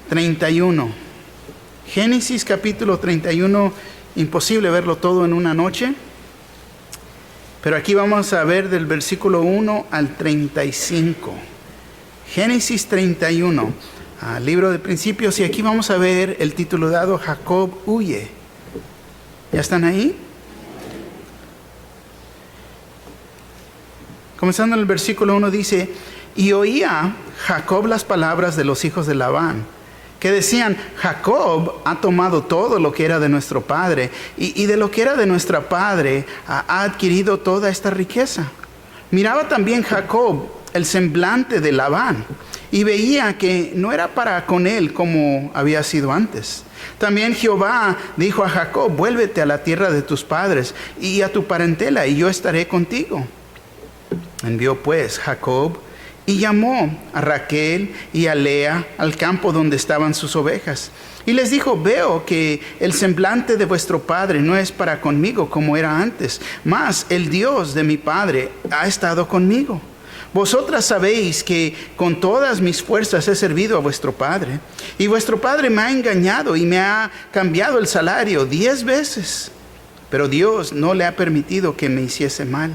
31. Génesis capítulo 31, imposible verlo todo en una noche, pero aquí vamos a ver del versículo 1 al 35. Génesis 31, libro de principios, y aquí vamos a ver el título dado, Jacob huye. ¿Ya están ahí? Comenzando en el versículo 1 dice: y oía Jacob las palabras de los hijos de Labán, que decían: Jacob ha tomado todo lo que era de nuestro padre, y de lo que era de nuestra padre ha adquirido toda esta riqueza. Miraba también Jacob el semblante de Labán, y veía que no era para con él como había sido antes. También Jehová dijo a Jacob: vuélvete a la tierra de tus padres y a tu parentela, y yo estaré contigo. Envió pues Jacob y llamó a Raquel y a Lea al campo donde estaban sus ovejas. Y les dijo: veo que el semblante de vuestro padre no es para conmigo como era antes, mas el Dios de mi padre ha estado conmigo. Vosotras sabéis que con todas mis fuerzas he servido a vuestro padre, y vuestro padre me ha engañado y me ha cambiado el salario 10 veces. Pero Dios no le ha permitido que me hiciese mal.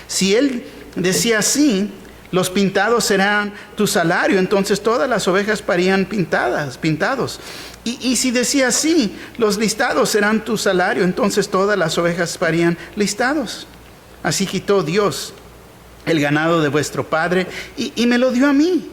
Si él decía así: los pintados serán tu salario, entonces todas las ovejas parían pintados. Y si decía así: los listados serán tu salario, entonces todas las ovejas parían listados. Así quitó Dios el ganado de vuestro padre y me lo dio a mí.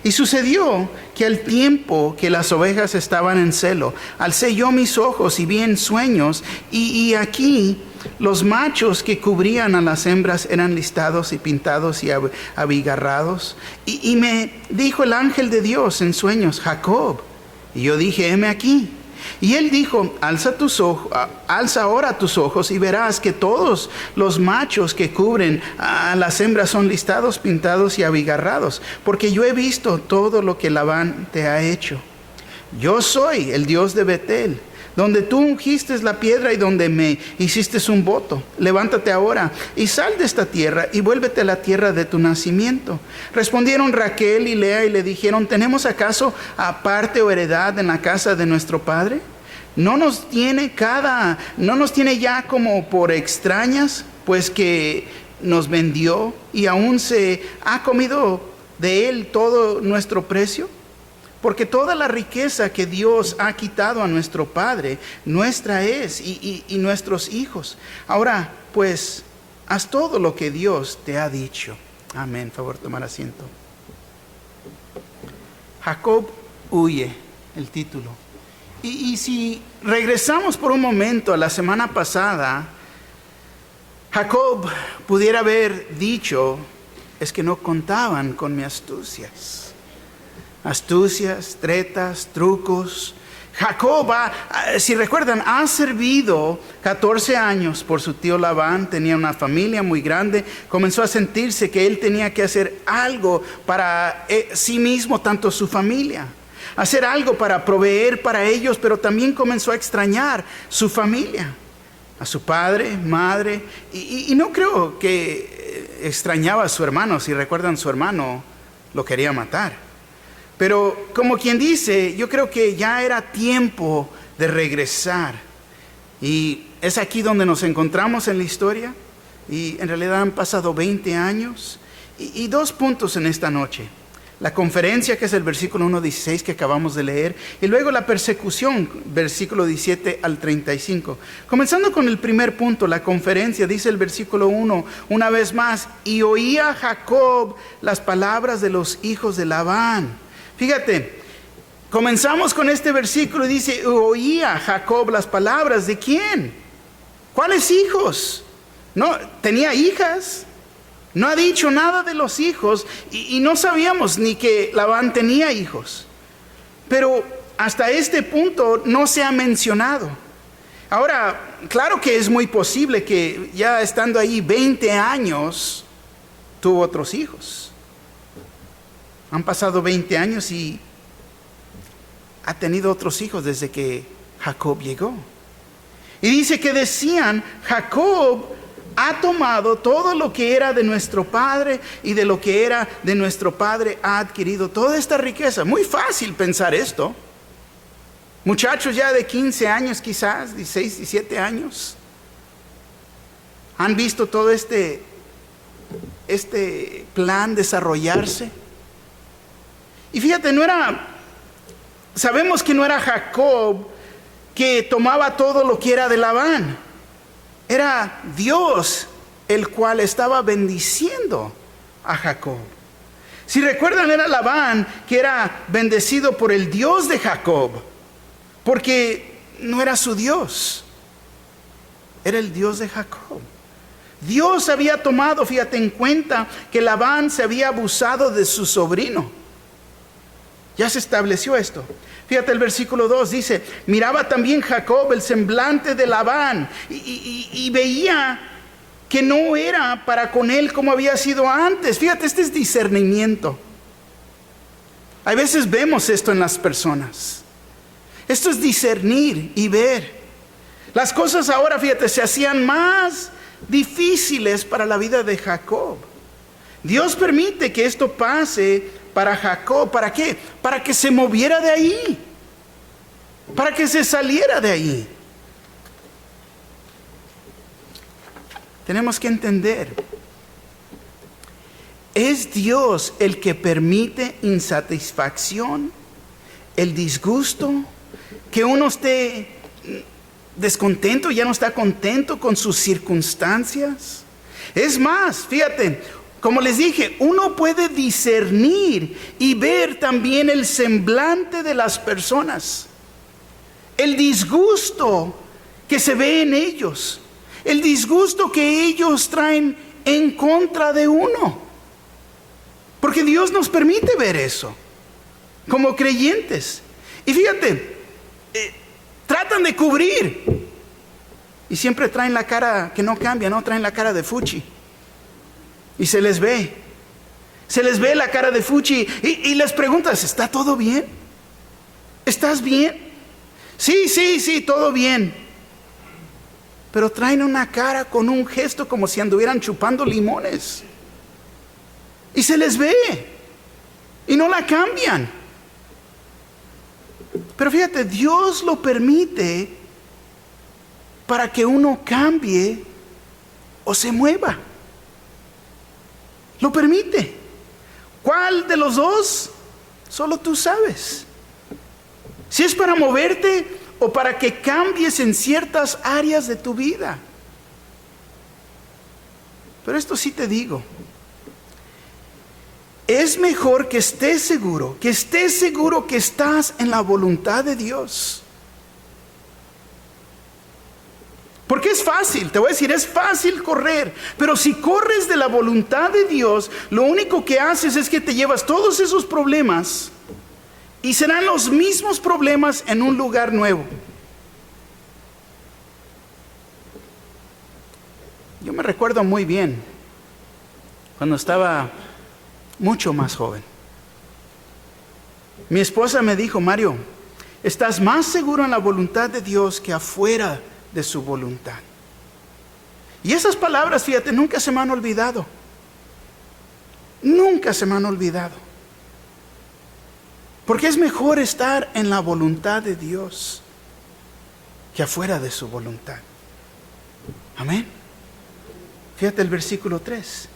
Y sucedió que al tiempo que las ovejas estaban en celo, alcé yo mis ojos y vi en sueños, y aquí los machos que cubrían a las hembras eran listados y pintados y abigarrados. Y me dijo el ángel de Dios en sueños: Jacob. Y yo dije: heme aquí. Y él dijo: alza ahora tus ojos y verás que todos los machos que cubren a las hembras son listados, pintados y abigarrados, porque yo he visto todo lo que Labán te ha hecho. Yo soy el Dios de Betel, donde tú ungiste la piedra y donde me hiciste un voto. Levántate ahora y sal de esta tierra y vuélvete a la tierra de tu nacimiento. Respondieron Raquel y Lea y le dijeron: ¿tenemos acaso parte o heredad en la casa de nuestro padre? ¿No nos tiene ya como por extrañas, pues que nos vendió y aún se ha comido de él todo nuestro precio? Porque toda la riqueza que Dios ha quitado a nuestro padre, nuestra es, y nuestros hijos. Ahora, pues, haz todo lo que Dios te ha dicho. Amén. Favor tomar asiento. Jacob huye, el título. Y si regresamos por un momento a la semana pasada, Jacob pudiera haber dicho: es que no contaban con mis astucias. Astucias, tretas, trucos. Jacob, si recuerdan, ha servido 14 años por su tío Labán, tenía una familia muy grande, comenzó a sentirse que él tenía que hacer algo para sí mismo, tanto su familia, hacer algo para proveer para ellos, pero también comenzó a extrañar su familia, a su padre, madre, y no creo que extrañaba a su hermano. Si recuerdan, su hermano lo quería matar. Pero como quien dice, yo creo que ya era tiempo de regresar. Y es aquí donde nos encontramos en la historia. Y en realidad han pasado 20 años. Y 2 puntos en esta noche. La conferencia, que es el versículo 1:16 que acabamos de leer. Y luego la persecución, versículo 17 al 35. Comenzando con el primer punto, la conferencia, dice el versículo 1, una vez más: y oía Jacob las palabras de los hijos de Labán. Fíjate, comenzamos con este versículo y dice: oía Jacob las palabras. ¿De quién? ¿Cuáles hijos? No, tenía hijas. No ha dicho nada de los hijos y no sabíamos ni que Labán tenía hijos. Pero hasta este punto no se ha mencionado. Ahora, claro que es muy posible que ya estando ahí 20 años tuvo otros hijos. Han pasado 20 años y ha tenido otros hijos desde que Jacob llegó. Y dice que decían: Jacob ha tomado todo lo que era de nuestro padre, y de lo que era de nuestro padre ha adquirido toda esta riqueza. Muy fácil pensar esto. Muchachos ya de 15 años quizás, 16, 17 años, han visto todo este plan desarrollarse. Y fíjate, sabemos que no era Jacob que tomaba todo lo que era de Labán. Era Dios el cual estaba bendiciendo a Jacob. Si recuerdan, era Labán que era bendecido por el Dios de Jacob, porque no era su Dios, era el Dios de Jacob. Dios había tomado, fíjate, en cuenta que Labán se había abusado de su sobrino. Ya se estableció esto. Fíjate el versículo 2, dice: miraba también Jacob el semblante de Labán y veía que no era para con él como había sido antes. Fíjate, este es discernimiento. A veces vemos esto en las personas. Esto es discernir y ver. Las cosas ahora, fíjate, se hacían más difíciles para la vida de Jacob. Dios permite que esto pase para Jacob. ¿Para qué? Para que se moviera de ahí, para que se saliera de ahí. Tenemos que entender, es Dios el que permite insatisfacción, el disgusto, que uno esté descontento, ya no está contento con sus circunstancias. Es más, fíjate, como les dije, uno puede discernir y ver también el semblante de las personas, el disgusto que se ve en ellos, el disgusto que ellos traen en contra de uno. Porque Dios nos permite ver eso como creyentes. Y fíjate, tratan de cubrir y siempre traen la cara que no cambia, no traen la cara de fuchi. Y se les ve la cara de fuchi y les preguntas: ¿está todo bien? ¿Estás bien? Sí, todo bien. Pero traen una cara con un gesto como si anduvieran chupando limones. Y se les ve. Y no la cambian. Pero fíjate, Dios lo permite para que uno cambie o se mueva. Lo permite. ¿Cuál de los dos? Solo tú sabes. Si es para moverte o para que cambies en ciertas áreas de tu vida. Pero esto sí te digo, es mejor que estés seguro que estás en la voluntad de Dios. Porque es fácil, te voy a decir, es fácil correr, pero si corres de la voluntad de Dios, lo único que haces es que te llevas todos esos problemas y serán los mismos problemas en un lugar nuevo. Yo me recuerdo muy bien cuando estaba mucho más joven. Mi esposa me dijo: Mario, estás más seguro en la voluntad de Dios que afuera de su voluntad. Y esas palabras, fíjate, nunca se me han olvidado. Nunca se me han olvidado. Porque es mejor estar en la voluntad de Dios que afuera de su voluntad. Amén. Fíjate el versículo 3.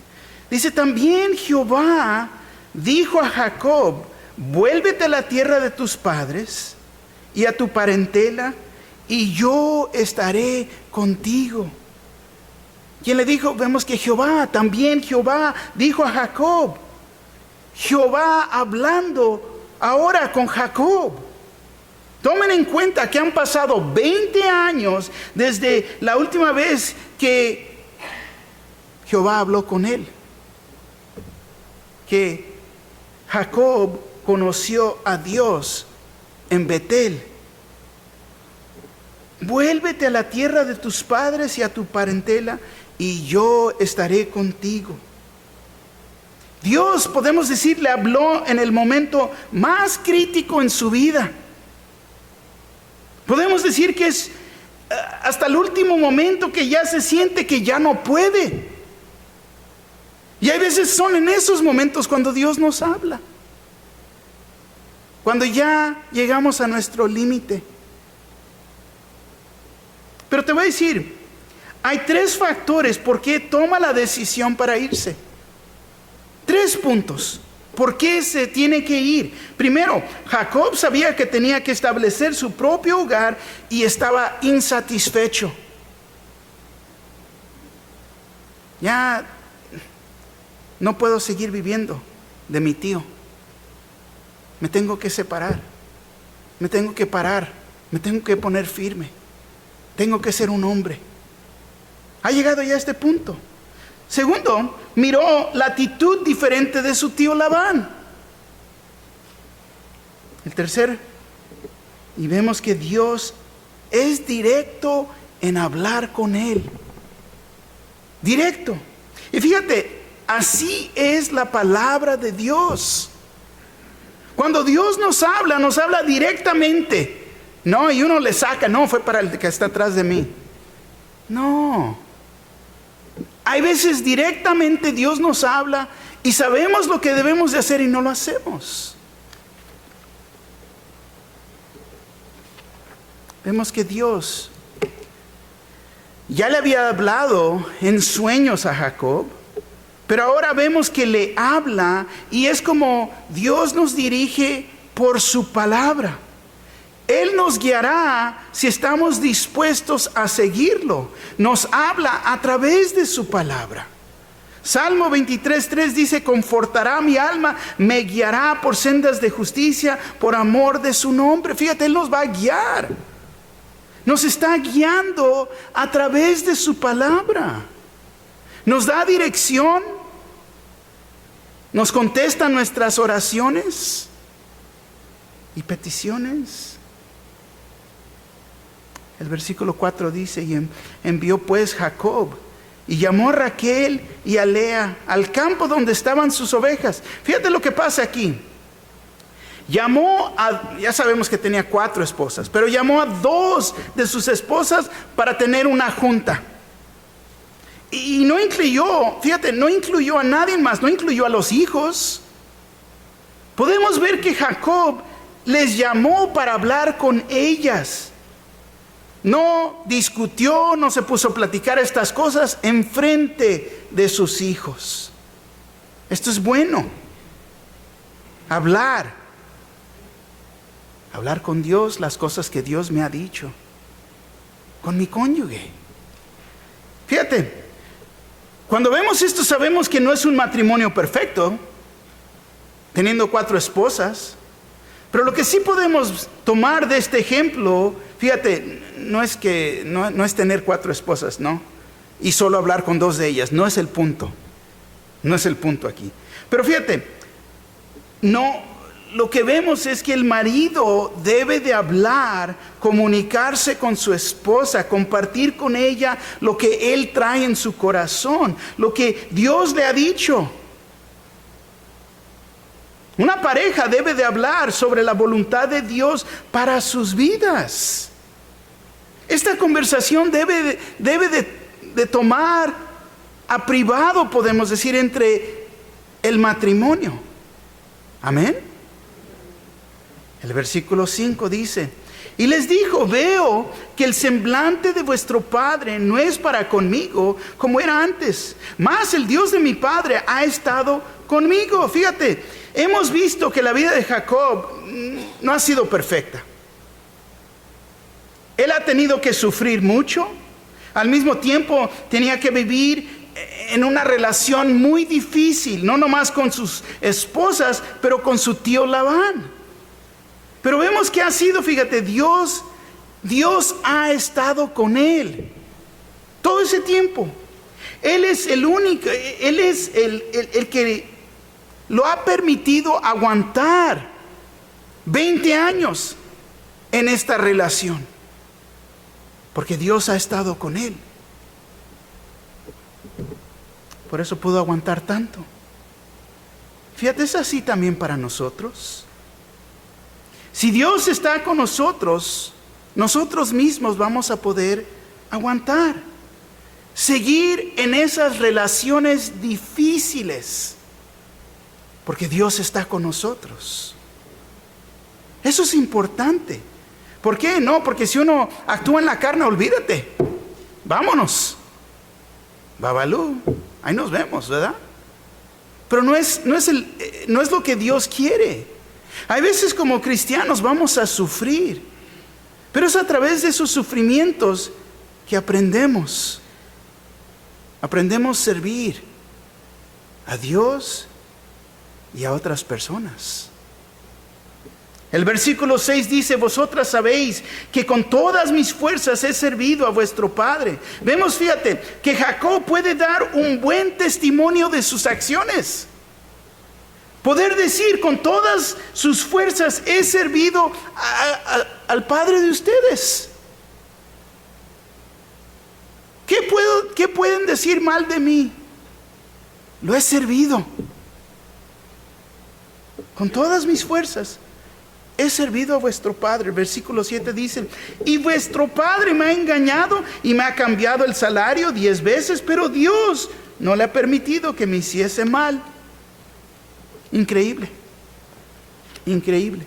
Dice: también Jehová dijo a Jacob: vuélvete a la tierra de tus padres y a tu parentela, y yo estaré contigo. ¿Quién le dijo? Vemos que también Jehová dijo a Jacob. Jehová hablando ahora con Jacob. Tomen en cuenta que han pasado 20 años desde la última vez que Jehová habló con él. Que Jacob conoció a Dios en Betel. Vuélvete a la tierra de tus padres y a tu parentela, y yo estaré contigo. Dios, podemos decir, le habló en el momento más crítico en su vida. Podemos decir que es hasta el último momento que ya se siente que ya no puede. Y hay veces son en esos momentos cuando Dios nos habla. Cuando ya llegamos a nuestro límite. te voy a decir, hay 3 factores por qué toma la decisión para irse. 3 puntos. ¿Por qué se tiene que ir? Primero, Jacob sabía que tenía que establecer su propio hogar y estaba insatisfecho. Ya no puedo seguir viviendo de mi tío. Me tengo que separar. Me tengo que parar. Me tengo que poner firme. Tengo que ser un hombre. Ha llegado ya a este punto. Segundo, miró la actitud diferente de su tío Labán. El tercer, y vemos que Dios es directo en hablar con él. Directo. Y fíjate, así es la palabra de Dios. Cuando Dios nos habla directamente. No, y uno le saca, no, fue para el que está atrás de mí. No. Hay veces directamente Dios nos habla y sabemos lo que debemos de hacer y no lo hacemos. Vemos que Dios ya le había hablado en sueños a Jacob, pero ahora vemos que le habla y es como Dios nos dirige por su palabra. Él nos guiará si estamos dispuestos a seguirlo. Nos habla a través de su palabra. Salmo 23:3 dice: confortará mi alma, me guiará por sendas de justicia, por amor de su nombre. Fíjate, Él nos va a guiar. Nos está guiando a través de su palabra. Nos da dirección. Nos contesta nuestras oraciones y peticiones. El versículo 4 dice: y envió pues Jacob y llamó a Raquel y a Lea al campo donde estaban sus ovejas. Fíjate lo que pasa aquí. Ya sabemos que tenía 4 esposas, pero llamó a 2 de sus esposas para tener una junta. Y no incluyó, fíjate, no incluyó a nadie más, no incluyó a los hijos. Podemos ver que Jacob les llamó para hablar con ellas. No discutió, no se puso a platicar estas cosas en frente de sus hijos. Esto es bueno. Hablar con Dios las cosas que Dios me ha dicho. Con mi cónyuge. Fíjate, cuando vemos esto sabemos que no es un matrimonio perfecto, teniendo 4 esposas. Pero lo que sí podemos tomar de este ejemplo, fíjate, no es tener 4 esposas, ¿no? Y solo hablar con 2 de ellas, no es el punto. No es el punto aquí. Pero fíjate, lo que vemos es que el marido debe de hablar, comunicarse con su esposa, compartir con ella lo que él trae en su corazón, lo que Dios le ha dicho. Una pareja debe de hablar sobre la voluntad de Dios para sus vidas. Esta conversación debe de tomar a privado, podemos decir, entre el matrimonio. Amén. El versículo 5 dice: y les dijo: veo que el semblante de vuestro padre no es para conmigo como era antes, mas el Dios de mi padre ha estado conmigo. Fíjate, hemos visto que la vida de Jacob no ha sido perfecta. Él ha tenido que sufrir mucho. Al mismo tiempo tenía que vivir en una relación muy difícil, no nomás con sus esposas, pero con su tío Labán. Pero vemos que ha sido, fíjate, Dios ha estado con él todo ese tiempo. Él es el único, Él es el que lo ha permitido aguantar 20 años en esta relación, porque Dios ha estado con él. Por eso pudo aguantar tanto. Fíjate, es así también para nosotros. Si Dios está con nosotros, nosotros mismos vamos a poder aguantar, seguir en esas relaciones difíciles, porque Dios está con nosotros. Eso es importante. ¿Por qué? No, porque si uno actúa en la carne, olvídate. vámonos, babalú, ahí nos vemos, ¿verdad? Pero no es lo que Dios quiere. Hay veces como cristianos vamos a sufrir, pero es a través de esos sufrimientos que aprendemos a servir a Dios y a otras personas. El versículo 6 dice: vosotras sabéis que con todas mis fuerzas he servido a vuestro padre. Vemos, fíjate, que Jacob puede dar un buen testimonio de sus acciones. Poder decir: con todas sus fuerzas he servido al padre de ustedes. ¿Qué pueden decir mal de mí? Lo he servido. Con todas mis fuerzas he servido a vuestro padre. Versículo 7 dice: y vuestro padre me ha engañado y me ha cambiado el salario 10 veces, pero Dios no le ha permitido que me hiciese mal. Increíble, increíble.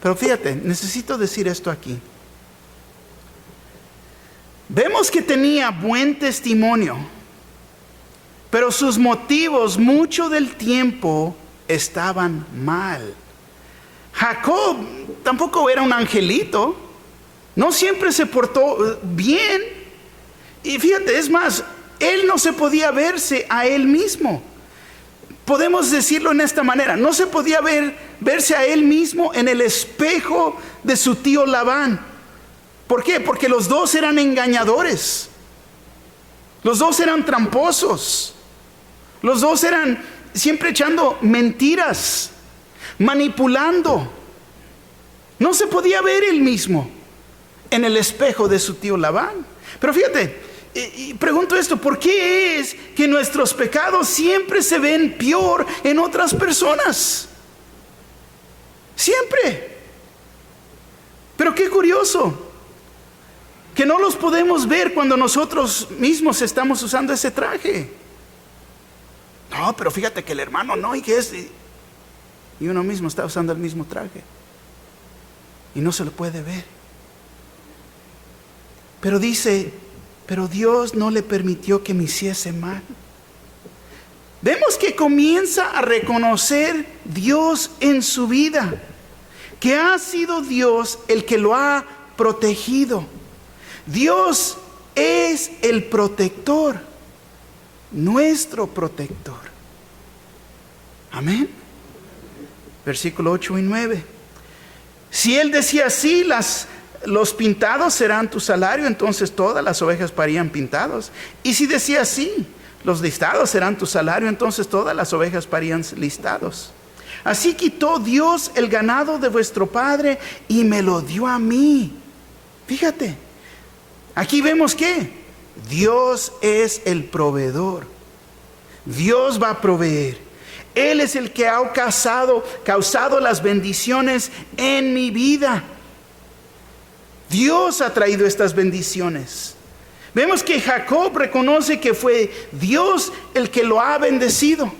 Pero fíjate, necesito decir esto aquí. Vemos que tenía buen testimonio, pero sus motivos mucho del tiempo estaban mal. Jacob tampoco era un angelito, no siempre se portó bien. Y fíjate, es más, él no se podía verse a él mismo. Podemos decirlo en esta manera: no se podía verse a él mismo en el espejo de su tío Labán. ¿Por qué? Porque los dos eran engañadores, los dos eran tramposos, los dos eran siempre echando mentiras, manipulando. No se podía ver él mismo en el espejo de su tío Labán. Pero fíjate, y pregunto esto: ¿por qué es que nuestros pecados siempre se ven peor en otras personas? Siempre. Pero qué curioso que no los podemos ver cuando nosotros mismos estamos usando ese traje. No, pero fíjate que el hermano no, y uno mismo está usando el mismo traje y no se lo puede ver. Pero dice: pero Dios no le permitió que me hiciese mal. Vemos que comienza a reconocer Dios en su vida, que ha sido Dios el que lo ha protegido. Dios es el protector, nuestro protector. Amén. Versículo 8 y 9. Si él decía así: los pintados serán tu salario, entonces todas las ovejas parían pintados. Y si decía así: los listados serán tu salario, entonces todas las ovejas parían listados. Así quitó Dios el ganado de vuestro padre y me lo dio a mí. Fíjate, aquí vemos que Dios es el proveedor. Dios va a proveer. Él es el que ha causado las bendiciones en mi vida. Dios ha traído estas bendiciones. Vemos que Jacob reconoce que fue Dios el que lo ha bendecido.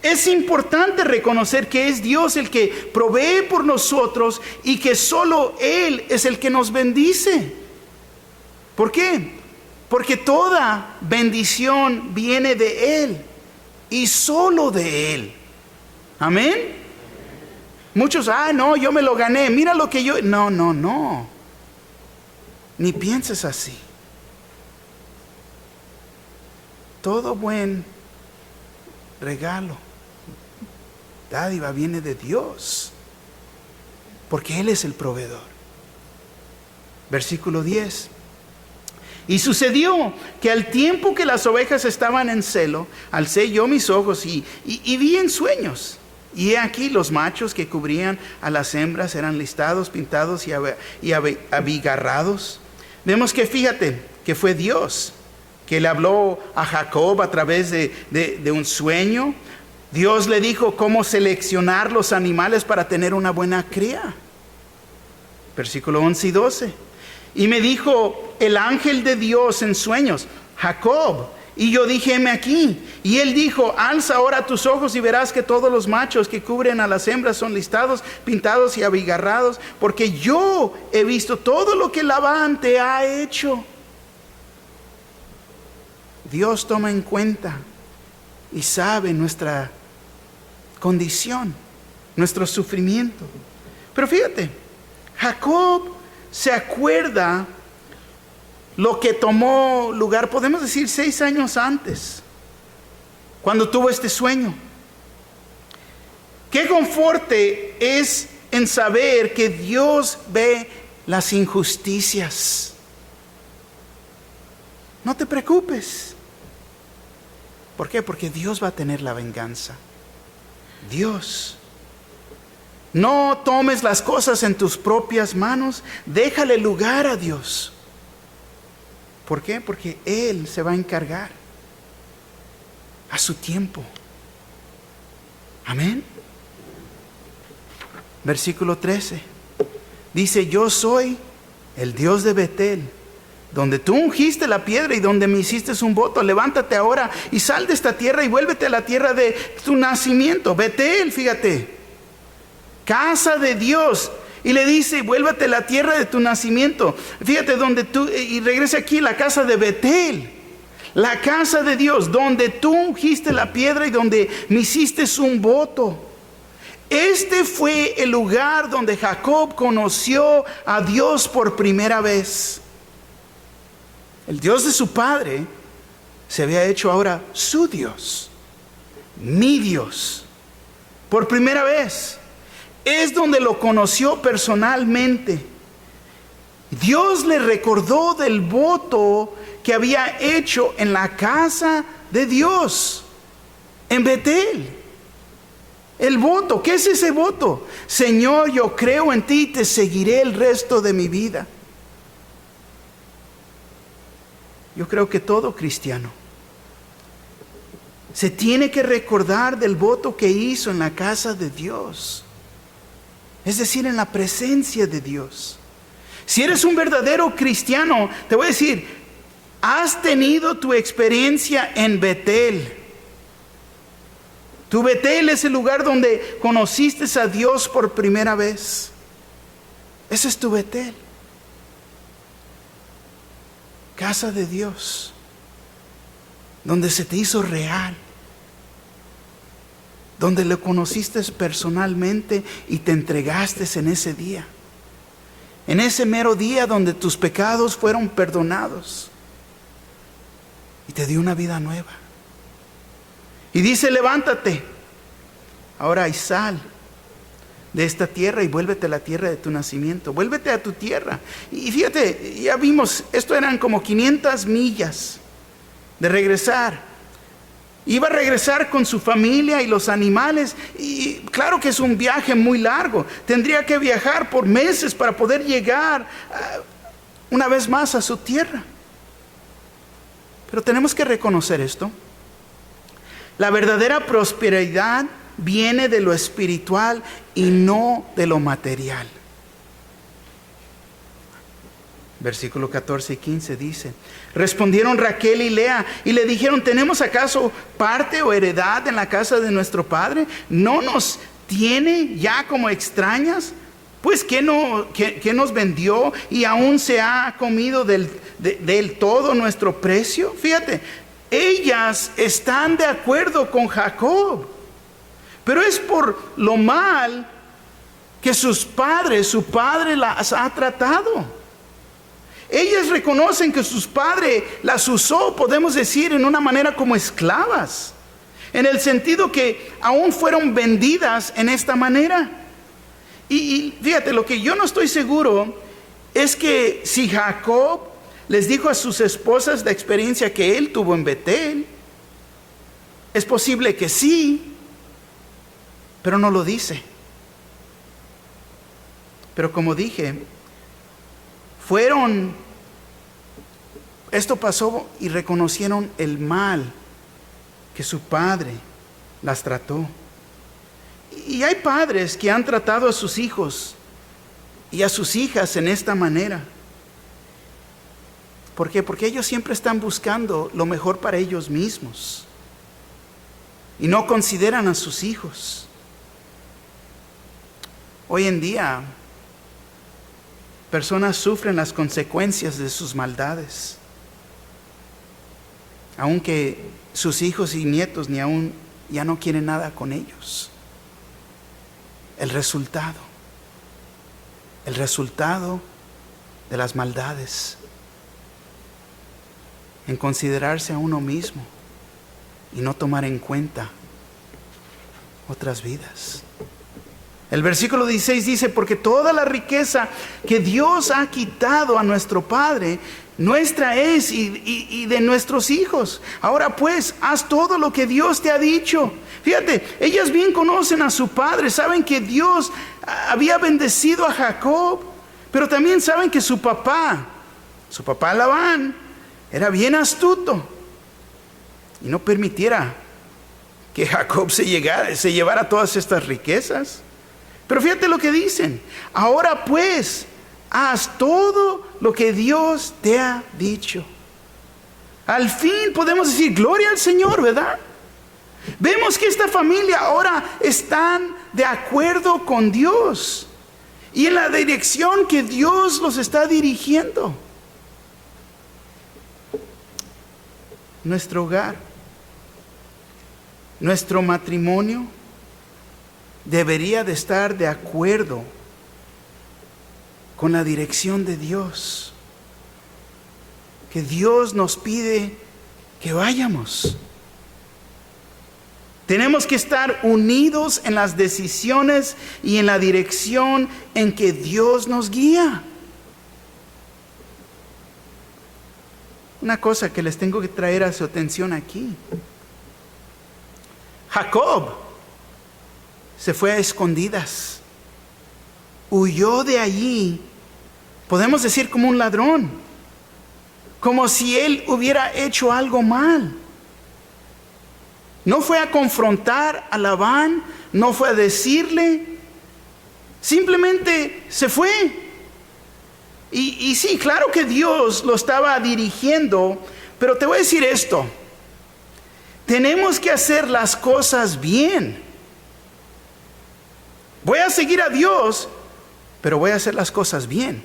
Es importante reconocer que es Dios el que provee por nosotros y que solo Él es el que nos bendice. ¿Por qué? Porque toda bendición viene de Él y solo de Él. Amén. Muchos: no, yo me lo gané, mira lo que yo... No. Ni pienses así. Todo buen regalo, dádiva, viene de Dios, porque Él es el proveedor. Versículo 10. Y sucedió que al tiempo que las ovejas estaban en celo, alcé yo mis ojos y vi en sueños. Y he aquí los machos que cubrían a las hembras eran listados, pintados y abigarrados. Vemos que, fíjate, que fue Dios que le habló a Jacob a través de un sueño. Dios le dijo cómo seleccionar los animales para tener una buena cría. Versículo 11 y 12. Y me dijo el ángel de Dios en sueños: Jacob. Y yo dije: heme aquí. Y él dijo: alza ahora tus ojos y verás que todos los machos que cubren a las hembras son listados, pintados y abigarrados, porque yo he visto todo lo que Labán te ha hecho. Dios toma en cuenta y sabe nuestra condición, nuestro sufrimiento. Pero fíjate, Jacob se acuerda lo que tomó lugar, podemos decir 6 años antes, cuando tuvo este sueño. Qué conforte es en saber que Dios ve las injusticias. No te preocupes. ¿Por qué? Porque Dios va a tener la venganza. Dios. No tomes las cosas en tus propias manos. Déjale lugar a Dios. ¿Por qué? Porque Él se va a encargar a su tiempo. Amén. Versículo 13. Dice, yo soy el Dios de Betel, donde tú ungiste la piedra y donde me hiciste un voto. Levántate ahora y sal de esta tierra y vuélvete a la tierra de tu nacimiento. Betel, fíjate, casa de Dios. Y le dice, vuélvete a la tierra de tu nacimiento. Fíjate donde tú, y regresa aquí, la casa de Betel. La casa de Dios, donde tú ungiste la piedra y donde me hiciste un voto. Este fue el lugar donde Jacob conoció a Dios por primera vez. El Dios de su padre se había hecho ahora su Dios, mi Dios, por primera vez. Es donde lo conoció personalmente. Dios le recordó del voto que había hecho en la casa de Dios, en Betel. El voto, ¿qué es ese voto? Señor, yo creo en ti y te seguiré el resto de mi vida. Yo creo que todo cristiano se tiene que recordar del voto que hizo en la casa de Dios. Es decir, en la presencia de Dios. Si eres un verdadero cristiano, te voy a decir, has tenido tu experiencia en Betel. Tu Betel es el lugar donde conociste a Dios por primera vez. Ese es tu Betel. Casa de Dios, donde se te hizo real, donde lo conociste personalmente y te entregaste en ese día. En ese mero día donde tus pecados fueron perdonados y te dio una vida nueva. Y dice, levántate ahora y sal de esta tierra y vuélvete a la tierra de tu nacimiento. Vuélvete a tu tierra. Y fíjate, ya vimos, esto eran como 500 millas de regresar. Iba a regresar con su familia y los animales. Y claro que es un viaje muy largo. Tendría que viajar por meses para poder llegar una vez más a su tierra. Pero tenemos que reconocer esto. La verdadera prosperidad viene de lo espiritual y no de lo material. Versículo 14 y 15 dice, respondieron Raquel y Lea y le dijeron, ¿tenemos acaso parte o heredad en la casa de nuestro padre? ¿No nos tiene ya como extrañas? Pues ¿qué nos vendió y aún se ha comido del todo nuestro precio? Fíjate, ellas están de acuerdo con Jacob, pero es por lo mal que su padre las ha tratado. Ellas reconocen que sus padres las usó, podemos decir, en una manera como esclavas, en el sentido que aún fueron vendidas en esta manera. Y fíjate, lo que yo no estoy seguro es que si Jacob les dijo a sus esposas la experiencia que él tuvo en Betel. Es posible que sí, pero no lo dice. Pero como dije, esto pasó y reconocieron el mal que su padre las trató. Y hay padres que han tratado a sus hijos y a sus hijas en esta manera. ¿Por qué? Porque ellos siempre están buscando lo mejor para ellos mismos y no consideran a sus hijos. Hoy en día, personas sufren las consecuencias de sus maldades. aunque sus hijos y nietos ni aún ya no quieren nada con ellos. El resultado de las maldades en considerarse a uno mismo y no tomar en cuenta otras vidas. El versículo 16 dice: porque toda la riqueza que Dios ha quitado a nuestro Padre, nuestra es y de nuestros hijos. Ahora pues, haz todo lo que Dios te ha dicho. Fíjate, ellas bien conocen a su padre, saben que Dios había bendecido a Jacob, pero también saben que su papá Labán, era bien astuto y no permitiera que Jacob se llevara todas estas riquezas. Pero fíjate lo que dicen: ahora pues, haz todo lo que Dios te ha dicho. Al fin podemos decir gloria al Señor, ¿verdad? Vemos que esta familia ahora están de acuerdo con Dios y en la dirección que Dios los está dirigiendo. Nuestro hogar, nuestro matrimonio debería de estar de acuerdo con la dirección de Dios, que Dios nos pide que vayamos. Tenemos que estar unidos en las decisiones y en la dirección en que Dios nos guía. Una cosa que les tengo que traer a su atención aquí: Jacob se fue a escondidas, huyó de allí, podemos decir como un ladrón, como si él hubiera hecho algo mal. No fue a confrontar a Labán, no fue a decirle, simplemente se fue. Y sí, claro que Dios lo estaba dirigiendo, pero te voy a decir esto: tenemos que hacer las cosas bien. Voy a seguir a Dios, pero voy a hacer las cosas bien.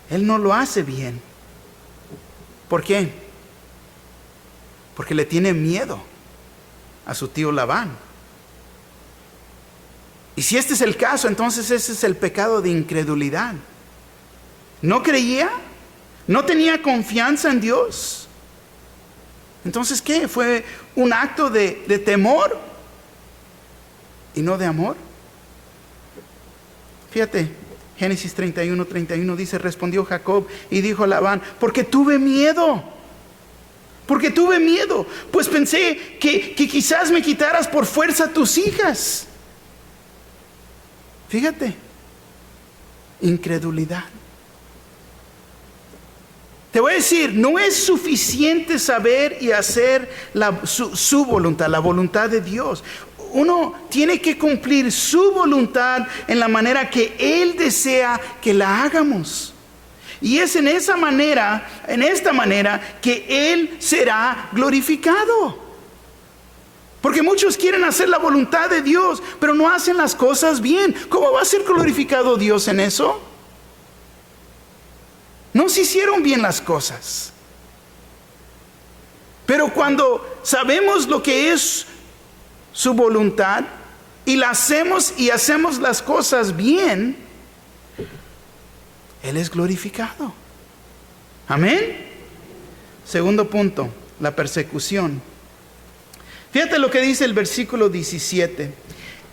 Él no lo hace bien. ¿Por qué? Porque le tiene miedo a su tío Labán. Y si este es el caso, entonces ese es el pecado de incredulidad. ¿No creía? ¿No tenía confianza en Dios? Entonces, ¿qué? ¿Fue un acto de temor y no de amor? Fíjate, Génesis 31 dice: respondió Jacob y dijo a Labán: porque tuve miedo, pues pensé que quizás me quitaras por fuerza tus hijas. Fíjate, incredulidad. Te voy a decir, no es suficiente saber y hacer su voluntad, la voluntad de Dios. Uno tiene que cumplir su voluntad en la manera que Él desea que la hagamos. Y es en esta manera que Él será glorificado. Porque muchos quieren hacer la voluntad de Dios, pero no hacen las cosas bien. ¿Cómo va a ser glorificado Dios en eso? No se hicieron bien las cosas. Pero cuando sabemos lo que es su voluntad y la hacemos y hacemos las cosas bien, Él es glorificado. Amén. Segundo punto, la persecución. Fíjate lo que dice el versículo 17.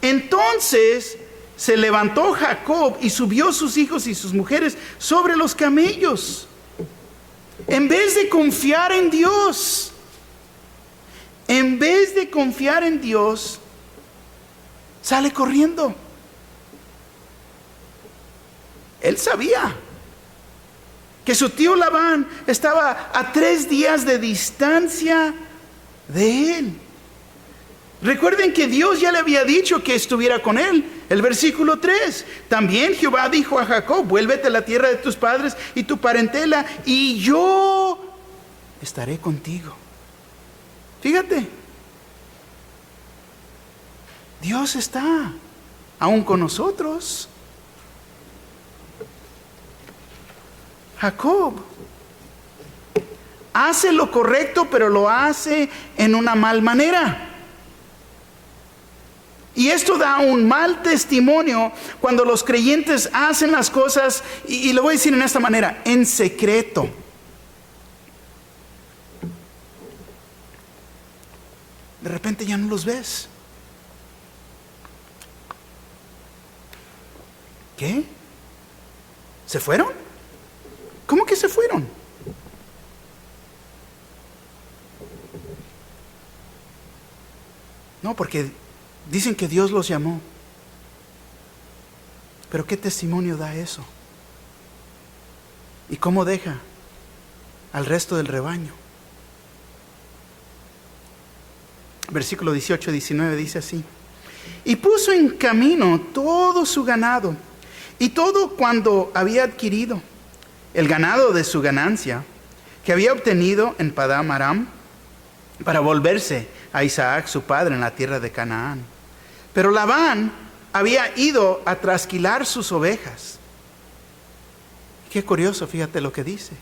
Entonces se levantó Jacob y subió sus hijos y sus mujeres sobre los camellos. En vez de confiar en Dios, sale corriendo. Él sabía que su tío Labán estaba a 3 días de distancia de él. Recuerden que Dios ya le había dicho que estuviera con él. El versículo 3. También Jehová dijo a Jacob: vuélvete a la tierra de tus padres y tu parentela, y yo estaré contigo. Fíjate, Dios está aún con nosotros. Jacob hace lo correcto, pero lo hace en una mal manera. Y esto da un mal testimonio cuando los creyentes hacen las cosas, y lo voy a decir en esta manera, en secreto. De repente ya no los ves. ¿Qué? ¿Se fueron? ¿Cómo que se fueron? No, porque dicen que Dios los llamó. Pero ¿qué testimonio da eso? ¿Y cómo deja al resto del rebaño? Versículo 18-19 dice así: y puso en camino todo su ganado y todo cuando había adquirido, el ganado de su ganancia que había obtenido en Padán Aram, para volverse a Isaac su padre en la tierra de Canaán. Pero Labán había ido a trasquilar sus ovejas. Qué curioso, fíjate lo que dice.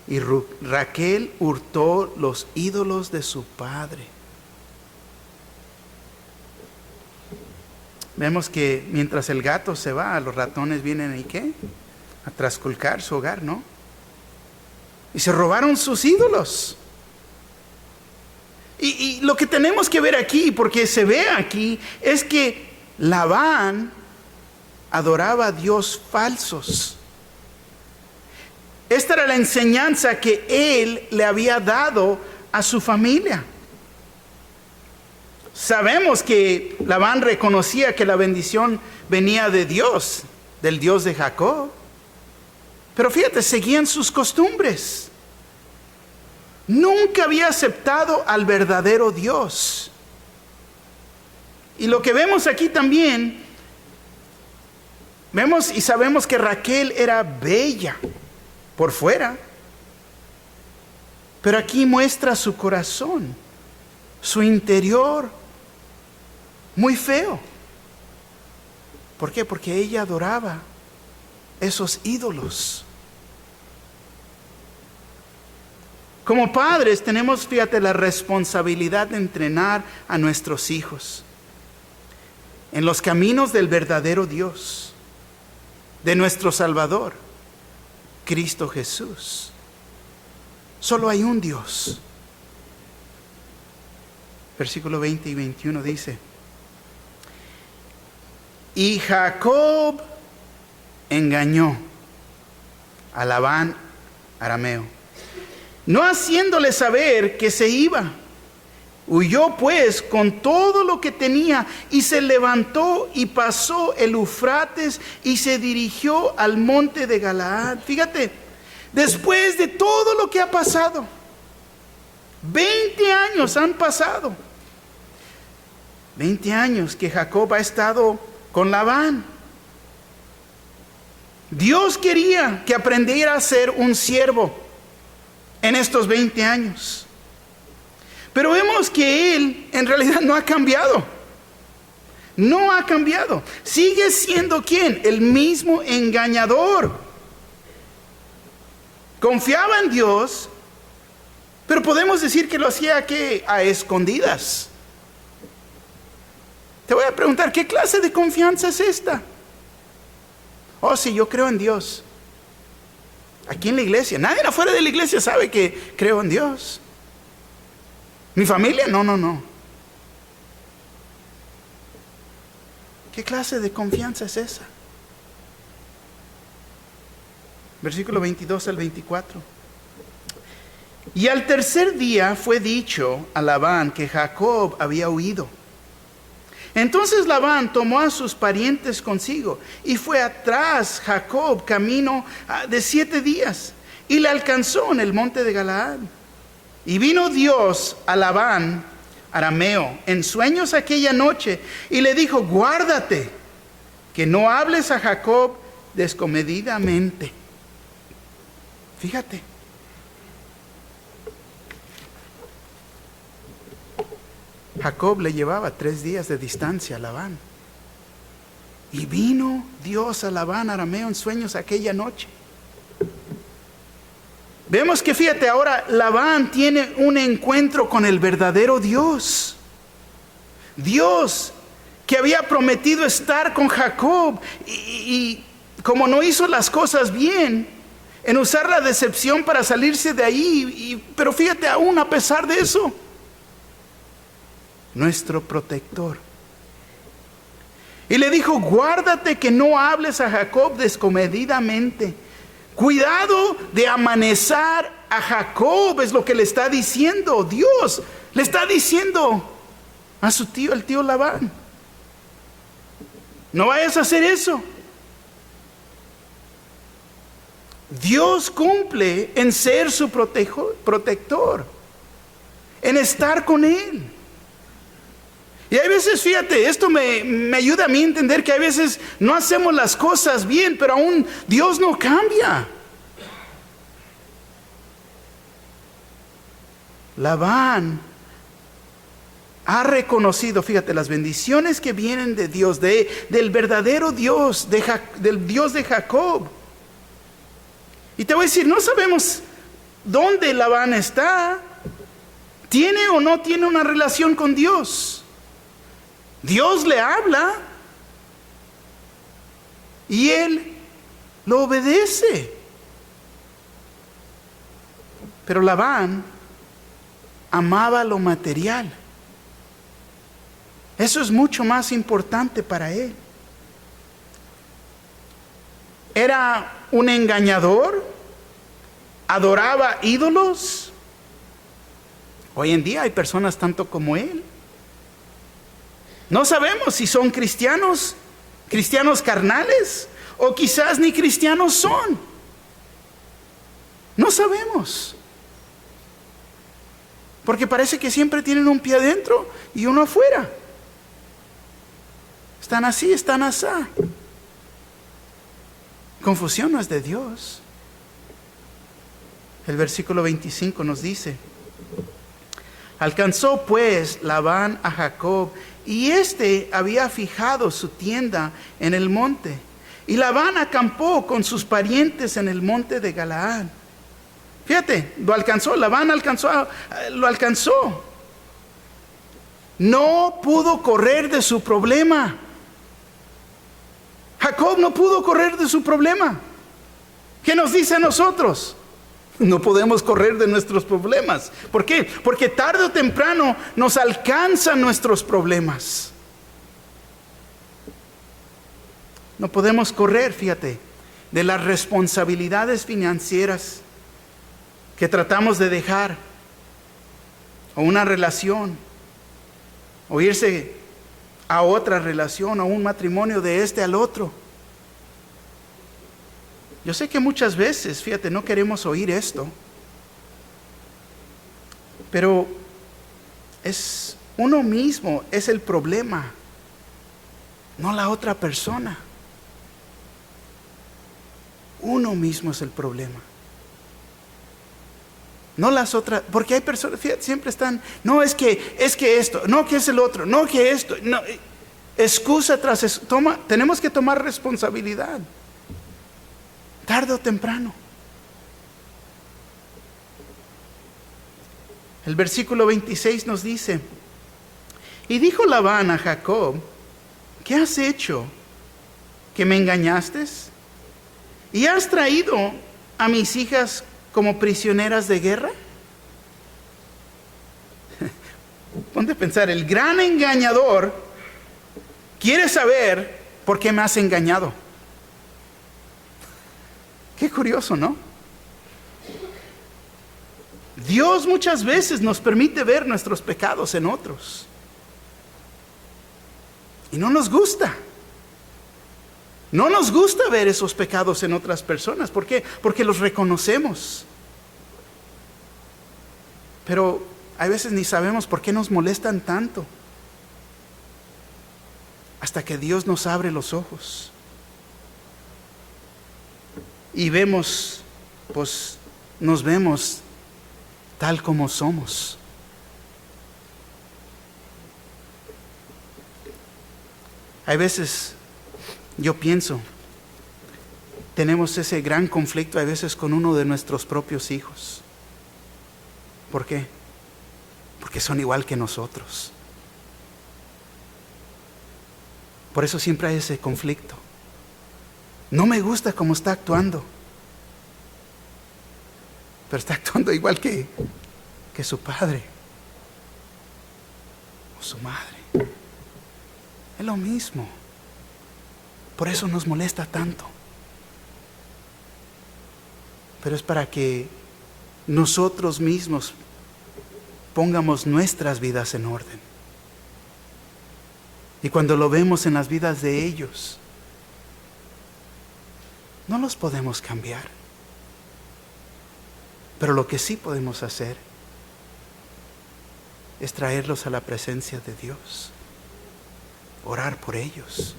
Y Raquel hurtó los ídolos de su padre. Vemos que mientras el gato se va, los ratones vienen, ¿y qué? A trasculcar su hogar, ¿no? Y se robaron sus ídolos. Y lo que tenemos que ver aquí, porque se ve aquí, es que Labán adoraba a dios falsos. Esta era la enseñanza que él le había dado a su familia. Sabemos que Labán reconocía que la bendición venía de Dios, del Dios de Jacob. Pero fíjate, seguían sus costumbres. Nunca había aceptado al verdadero Dios. Y lo que vemos aquí también, vemos y sabemos que Raquel era bella por fuera, pero aquí muestra su corazón, su interior, muy feo. ¿Por qué? Porque ella adoraba esos ídolos. Como padres tenemos, fíjate, la responsabilidad de entrenar a nuestros hijos en los caminos del verdadero Dios, de nuestro Salvador, Cristo Jesús. Solo hay un Dios. Versículo 20 y 21 dice: y Jacob engañó a Labán arameo, no haciéndole saber que se iba. Huyó pues con todo lo que tenía y se levantó y pasó el Eufrates y se dirigió al monte de Galaad. Fíjate, después de todo lo que ha pasado, 20 años han pasado. 20 años que Jacob ha estado con Labán. Dios quería que aprendiera a ser un siervo en estos 20 años. Pero vemos que él en realidad no ha cambiado. No ha cambiado. Sigue siendo ¿quién? El mismo engañador. Confiaba en Dios, pero podemos decir que lo hacía ¿qué? A escondidas. Te voy a preguntar, ¿qué clase de confianza es esta? Oh, sí, yo creo en Dios. Aquí en la iglesia, nadie afuera de la iglesia sabe que creo en Dios. ¿Mi familia? No. ¿Qué clase de confianza es esa? Versículo 22 al 24. Y al tercer día fue dicho a Labán que Jacob había huido. Entonces Labán tomó a sus parientes consigo y fue atrás Jacob camino de 7 días y le alcanzó en el monte de Galaad. Y vino Dios a Labán arameo en sueños aquella noche y le dijo: guárdate que no hables a Jacob descomedidamente. Fíjate. Jacob le llevaba 3 días de distancia a Labán. Y vino Dios a Labán arameo en sueños aquella noche. Vemos que, fíjate, ahora Labán tiene un encuentro con el verdadero Dios. Dios que había prometido estar con Jacob y como no hizo las cosas bien, en usar la decepción para salirse de ahí, pero fíjate, aún a pesar de eso, nuestro protector. Y le dijo: guárdate que no hables a Jacob descomedidamente. Cuidado de amanecer a Jacob, es lo que le está diciendo Dios. Le está diciendo a su tío, el tío Labán: no vayas a hacer eso. Dios cumple en ser su protector, en estar con Él. Y hay veces, fíjate, esto me ayuda a mí a entender que hay veces no hacemos las cosas bien, pero aún Dios no cambia. Labán ha reconocido, fíjate, las bendiciones que vienen de Dios, del verdadero Dios, del Dios de Jacob. Y te voy a decir, no sabemos dónde Labán está. ¿Tiene o no tiene una relación con Dios? Dios le habla y él lo obedece. Pero Labán amaba lo material. Eso es mucho más importante para él. Era un engañador, adoraba ídolos. Hoy en día hay personas tanto como él. No sabemos si son cristianos carnales, o quizás ni cristianos son. No sabemos. Porque parece que siempre tienen un pie adentro y uno afuera. Están así, están asá. Confusión no es de Dios. El versículo 25 nos dice: alcanzó pues Labán a Jacob, y éste había fijado su tienda en el monte. Y Labán acampó con sus parientes en el monte de Galaad. Fíjate, lo alcanzó, Labán lo alcanzó. No pudo correr de su problema. Jacob no pudo correr de su problema. ¿Qué nos dice a nosotros? No podemos correr de nuestros problemas. ¿Por qué? Porque tarde o temprano nos alcanzan nuestros problemas. No podemos correr, fíjate, de las responsabilidades financieras que tratamos de dejar, o una relación, o irse a otra relación, o un matrimonio de este al otro. Yo sé que muchas veces, fíjate, no queremos oír esto, pero es uno mismo es el problema, no la otra persona. Uno mismo es el problema, no las otras, porque hay personas, fíjate, siempre están, no, es que esto, no, que es el otro, no, que esto, no, excusa tras excusa. Tenemos que tomar responsabilidad, tarde o temprano. El versículo 26 nos dice: y dijo Labán a Jacob: ¿qué has hecho? ¿Que me engañaste? ¿Y has traído a mis hijas como prisioneras de guerra? Ponte a pensar, el gran engañador quiere saber por qué me has engañado. Qué curioso, ¿no? Dios muchas veces nos permite ver nuestros pecados en otros. Y no nos gusta. No nos gusta ver esos pecados en otras personas. ¿Por qué? Porque los reconocemos. Pero hay veces ni sabemos por qué nos molestan tanto. Hasta que Dios nos abre los ojos. Y vemos, pues nos vemos tal como somos. Hay veces yo pienso, tenemos ese gran conflicto a veces con uno de nuestros propios hijos. ¿Por qué? Porque son igual que nosotros. Por eso siempre hay ese conflicto. No me gusta cómo está actuando, pero está actuando igual que su padre o su madre. Es lo mismo. Por eso nos molesta tanto. Pero es para que nosotros mismos pongamos nuestras vidas en orden. Y cuando lo vemos en las vidas de ellos, no los podemos cambiar. Pero lo que sí podemos hacer es traerlos a la presencia de Dios. Orar por ellos.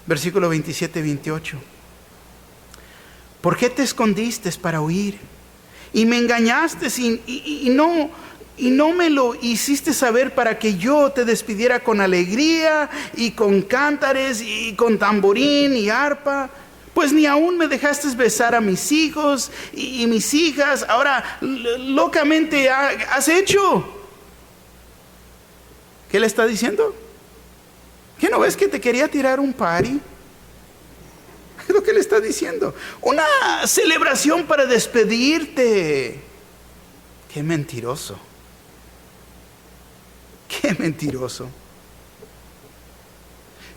Versículo 27-28. ¿Por qué te escondiste para huir? Y me engañaste y no me lo hiciste saber para que yo te despidiera con alegría y con cántares y con tamborín y arpa. Pues ni aún me dejaste besar a mis hijos y mis hijas. Ahora locamente has hecho. ¿Qué le está diciendo? ¿Qué no ves que te quería tirar un party? Es lo que le está diciendo. Una celebración para despedirte. Qué mentiroso. Qué mentiroso.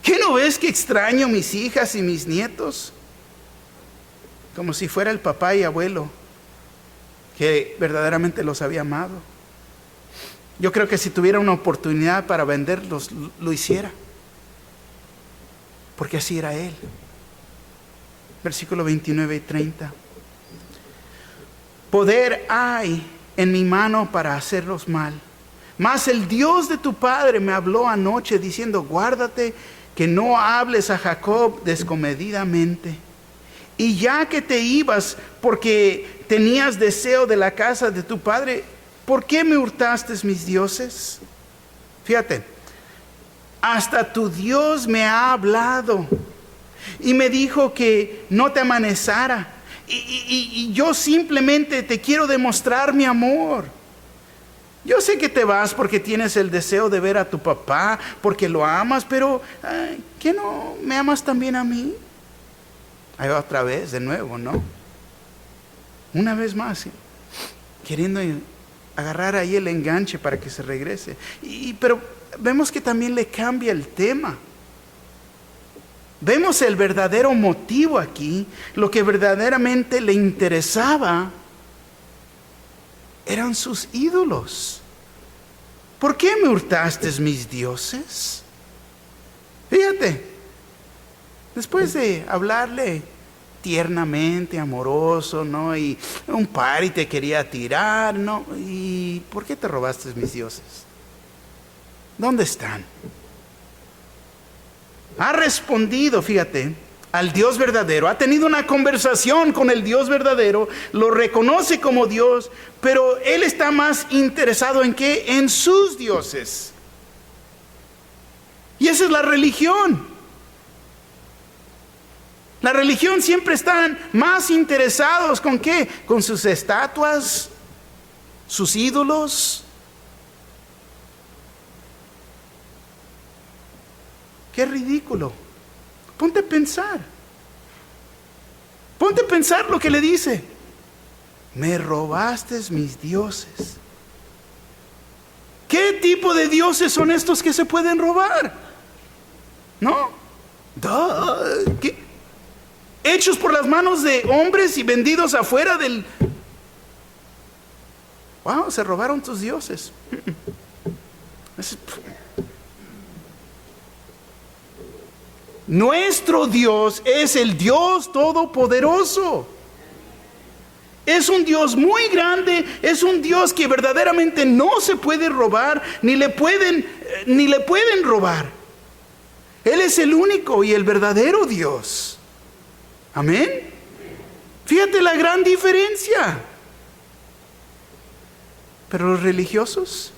¿Qué no ves que extraño mis hijas y mis nietos? Como si fuera el papá y abuelo que verdaderamente los había amado. Yo creo que si tuviera una oportunidad para venderlos, lo hiciera. Porque así era él. Versículo 29 y 30. Poder hay en mi mano para hacerlos mal. Mas el Dios de tu padre me habló anoche diciendo: guárdate que no hables a Jacob descomedidamente. Y ya que te ibas porque tenías deseo de la casa de tu padre, ¿por qué me hurtaste mis dioses? Fíjate, hasta tu Dios me ha hablado y me dijo que no te amanezara. Y yo simplemente te quiero demostrar mi amor. Yo sé que te vas porque tienes el deseo de ver a tu papá, porque lo amas, pero ¿qué no me amas también a mí? Ahí va otra vez, de nuevo, ¿no? Una vez más, ¿sí? Queriendo agarrar ahí el enganche para que se regrese. Pero vemos que también le cambia el tema. Vemos el verdadero motivo aquí. Lo que verdaderamente le interesaba eran sus ídolos. ¿Por qué me hurtaste mis dioses? Fíjate, después de hablarle tiernamente, amoroso, ¿no? Y un party te quería tirar, ¿no? ¿Y por qué te robaste mis dioses? ¿Dónde están? Ha respondido, fíjate, al Dios verdadero. Ha tenido una conversación con el Dios verdadero. Lo reconoce como Dios, pero él está más interesado en ¿qué? En sus dioses. Y esa es la religión. La religión siempre están más interesados ¿con qué? Con sus estatuas, sus ídolos. Qué ridículo. Ponte a pensar. Ponte a pensar lo que le dice. Me robaste mis dioses. ¿Qué tipo de dioses son estos que se pueden robar? ¿No? ¿Qué? Hechos por las manos de hombres y vendidos afuera del... Wow, se robaron tus dioses. Nuestro Dios es el Dios todopoderoso. Es un Dios muy grande, es un Dios que verdaderamente no se puede robar, ni le pueden robar. Él es el único y el verdadero Dios. Amén. Fíjate la gran diferencia. Pero los religiosos,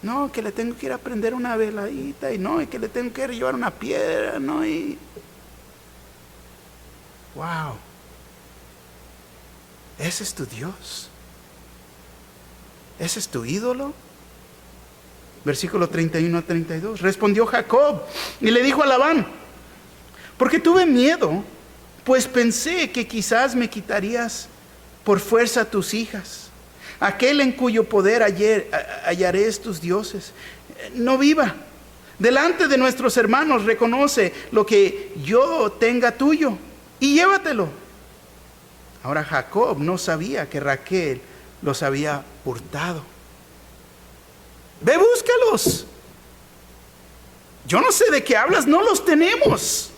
no, que le tengo que ir a prender una veladita, y no, y que le tengo que llevar una piedra, no, y Wow. ¿Ese es tu Dios? ¿Ese es tu ídolo? Versículo 31 a 32. Respondió Jacob y le dijo a Labán: porque tuve miedo, pues pensé que quizás me quitarías por fuerza tus hijas. Aquel en cuyo poder hallaré tus dioses no viva. Delante de nuestros hermanos reconoce lo que yo tenga tuyo y llévatelo. Ahora Jacob no sabía que Raquel los había hurtado. Ve, búscalos. Yo no sé de qué hablas, no los tenemos.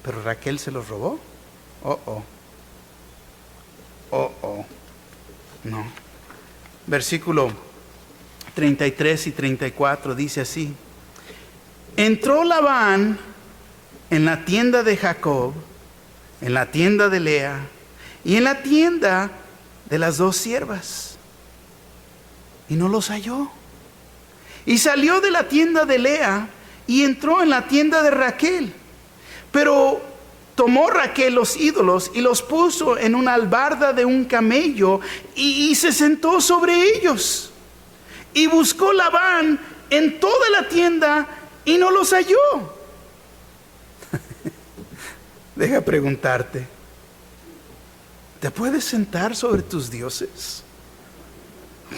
Pero Raquel se los robó. No. Versículo 33 y 34 dice así: entró Labán en la tienda de Jacob, en la tienda de Lea y en la tienda de las dos siervas, y no los halló. Y salió de la tienda de Lea y entró en la tienda de Raquel. Pero tomó Raquel los ídolos y los puso en una albarda de un camello y se sentó sobre ellos. Y buscó Labán en toda la tienda y no los halló. Deja preguntarte, ¿te puedes sentar sobre tus dioses?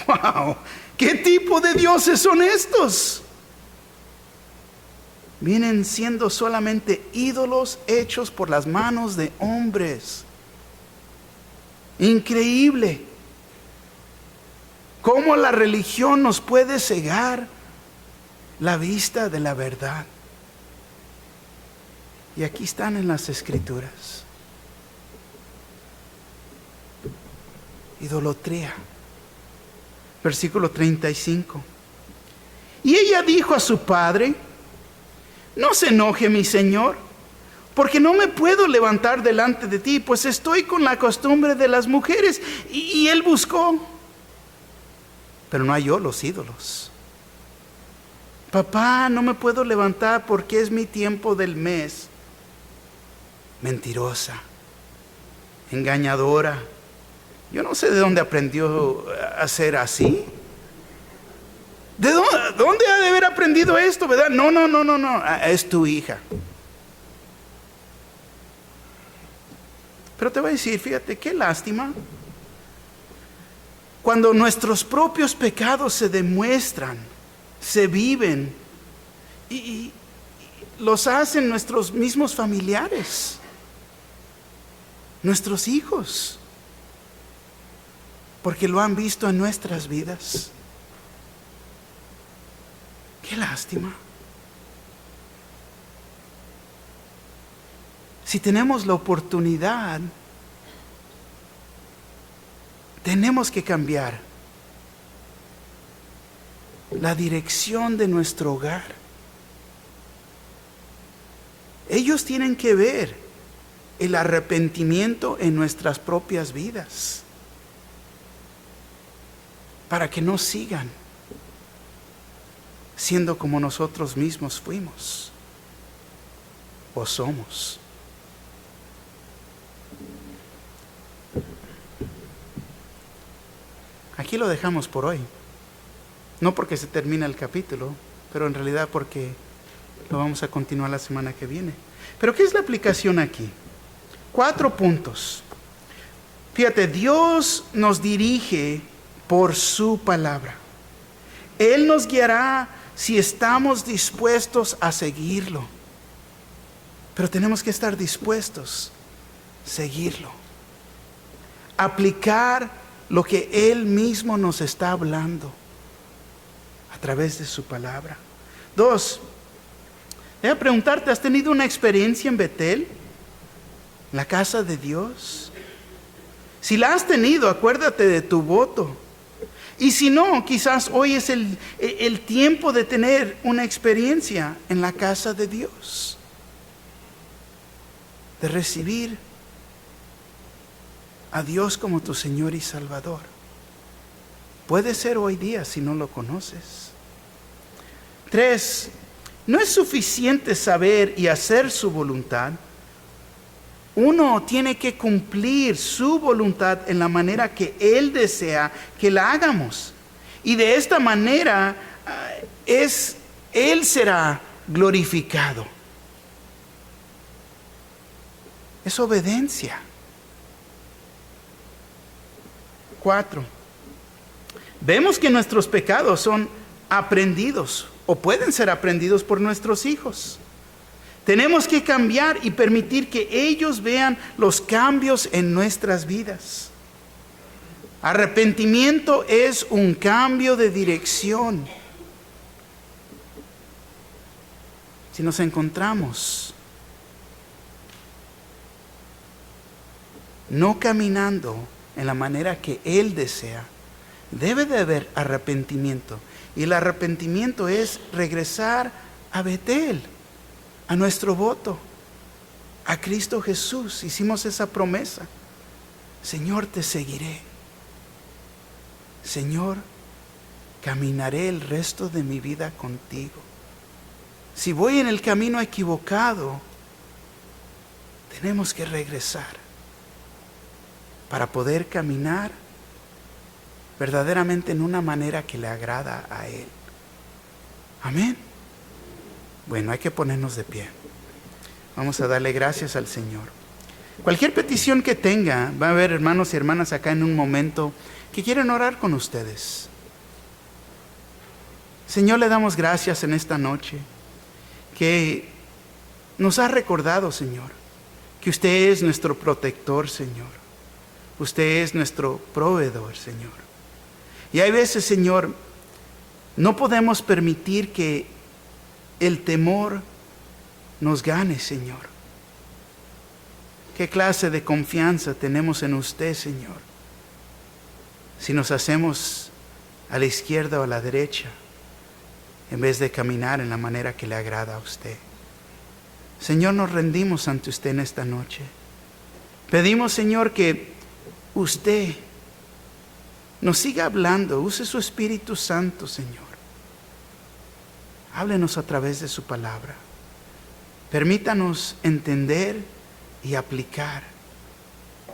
¡Wow! ¿Qué tipo de dioses son estos? Vienen siendo solamente ídolos hechos por las manos de hombres. Increíble. ¿Cómo la religión nos puede cegar la vista de la verdad? Y aquí están en las Escrituras. Idolatría. Versículo 35. Y ella dijo a su padre: no se enoje mi señor, porque no me puedo levantar delante de ti, pues estoy con la costumbre de las mujeres. Y él buscó, pero no halló los ídolos. Papá, no me puedo levantar porque es mi tiempo del mes. Mentirosa, engañadora. Yo no sé de dónde aprendió a ser así. ¿De dónde ha de haber aprendido esto, verdad? No, es tu hija. Pero te voy a decir, fíjate, qué lástima. Cuando nuestros propios pecados se demuestran, se viven y los hacen nuestros mismos familiares, nuestros hijos, porque lo han visto en nuestras vidas. Qué lástima. Si tenemos la oportunidad, tenemos que cambiar la dirección de nuestro hogar. Ellos tienen que ver el arrepentimiento en nuestras propias vidas, para que no sigan siendo como nosotros mismos fuimos o somos. Aquí lo dejamos por hoy. No porque se termina el capítulo, pero en realidad porque lo vamos a continuar la semana que viene. Pero ¿qué es la aplicación aquí? 4 puntos. Fíjate, Dios nos dirige por su palabra. Él nos guiará si estamos dispuestos a seguirlo. Pero tenemos que estar dispuestos a seguirlo. Aplicar lo que Él mismo nos está hablando a través de su palabra. 2, déjame preguntarte, ¿has tenido una experiencia en Betel, la casa de Dios? Si la has tenido, acuérdate de tu voto. Y si no, quizás hoy es el tiempo de tener una experiencia en la casa de Dios, de recibir a Dios como tu Señor y Salvador. Puede ser hoy día si no lo conoces. 3, no es suficiente saber y hacer su voluntad. uno tiene que cumplir su voluntad en la manera que Él desea que la hagamos. Y de esta manera Él será glorificado. Es obediencia. 4. Vemos que nuestros pecados son aprendidos o pueden ser aprendidos por nuestros hijos. Tenemos que cambiar y permitir que ellos vean los cambios en nuestras vidas. Arrepentimiento es un cambio de dirección. Si nos encontramos no caminando en la manera que Él desea, debe de haber arrepentimiento. Y el arrepentimiento es regresar a Betel, a nuestro voto, a Cristo Jesús. Hicimos esa promesa. Señor, te seguiré. Señor, caminaré el resto de mi vida contigo. Si voy en el camino equivocado, tenemos que regresar para poder caminar verdaderamente en una manera que le agrada a Él. Amén. Bueno, hay que ponernos de pie. Vamos a darle gracias al Señor. Cualquier petición que tenga, va a haber hermanos y hermanas acá en un momento que quieren orar con ustedes. Señor, le damos gracias en esta noche que nos ha recordado, Señor, que usted es nuestro protector, Señor. Usted es nuestro proveedor, Señor. Y hay veces, Señor, no podemos permitir que el temor nos gane, Señor. ¿Qué clase de confianza tenemos en usted, Señor? Si nos hacemos a la izquierda o a la derecha, en vez de caminar en la manera que le agrada a usted. Señor, nos rendimos ante usted en esta noche. Pedimos, Señor, que usted nos siga hablando. Use su Espíritu Santo, Señor. Háblenos a través de su palabra. Permítanos entender y aplicar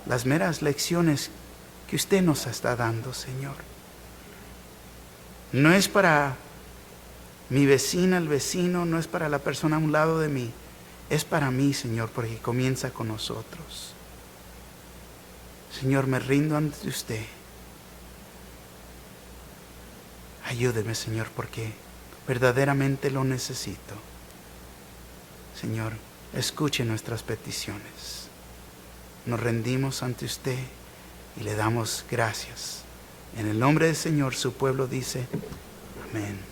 las meras lecciones que usted nos está dando, Señor. No es para mi vecina, el vecino, no es para la persona a un lado de mí. Es para mí, Señor, porque comienza con nosotros. Señor, me rindo ante usted. Ayúdeme, Señor, porque verdaderamente lo necesito. Señor, escuche nuestras peticiones. Nos rendimos ante usted y le damos gracias. En el nombre del Señor, su pueblo dice, amén.